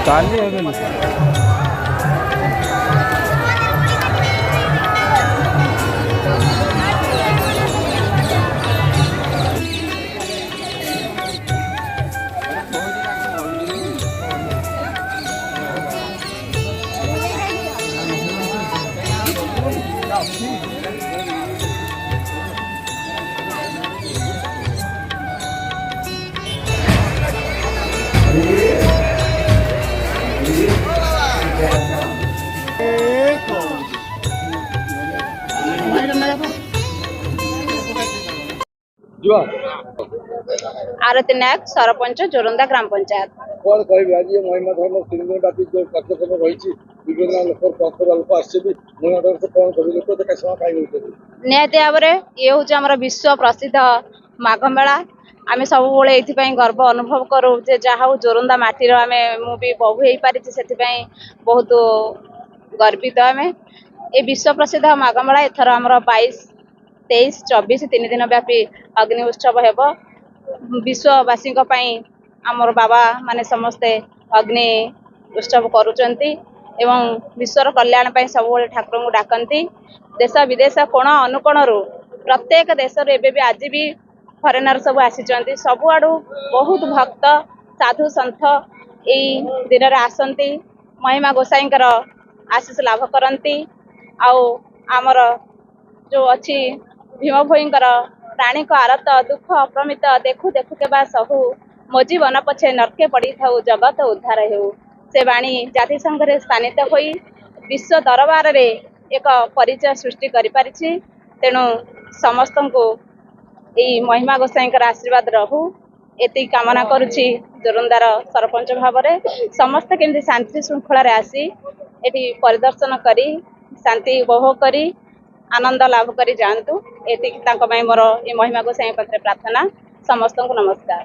କାଲି ହେବେନି ସାର୍। आरती नायक सरपंच जोरंदा ग्राम पंचायत कौन कह आज महिमा धर्म 3 दिन व्यापी जो कार्यक्रम रही विभिन्न लोक लोक आसती महिमा धर्म से कौन कह लोक समय पाई निहती भाव में ये हूँ आम विश्व प्रसिद्ध माघ मेला आम सब ये गर्व अनुभव करूँ जहाँ जोरंदा माटीर आम मुझे बहु हो पारी से बहुत गर्वित आम ये विश्व प्रसिद्ध माघ मेला एथर आम 22, 23, 24 3 दिन व्यापी अग्नि उत्सव हेब विश्ववासी आमर बाबा माने समस्ते अग्नि उत्सव करुचंती एवं विश्वर कल्याण सब ठाकुर को डाकती देश विदेश कोण अनुकोण प्रत्येक देश एवं आज भी फरेनर सब आसी सबुआड़ू बहुत भक्त साधु सन्थ यही दिन में आसती महिमा गोसाईंकर आशीष लाभ करती आमर जो अच्छी भीम भोईंकर प्राणी को आरत दुख अप्रमित देखु देखु के सहु मो जीवन पछे नरके पड़ी था जगत उद्धार हो से वाणी जाति संघरे स्थानित होई विश्व दरबार रे एक परिचय सृष्टि करि पारिछि तेणु समस्त को यही महिमा गोसाईंकर आशीर्वाद रहू एति कामना करुछि जोरंदार सरपंच भाव में समस्त केमती शांति श्रृंखला आसी एटी परिदर्शन करी शांति उपभोग करी आनंद लाभ करी जानतु एति मोर ये महिमा गोसाई पात्रे प्रार्थना समस्त को नमस्कार।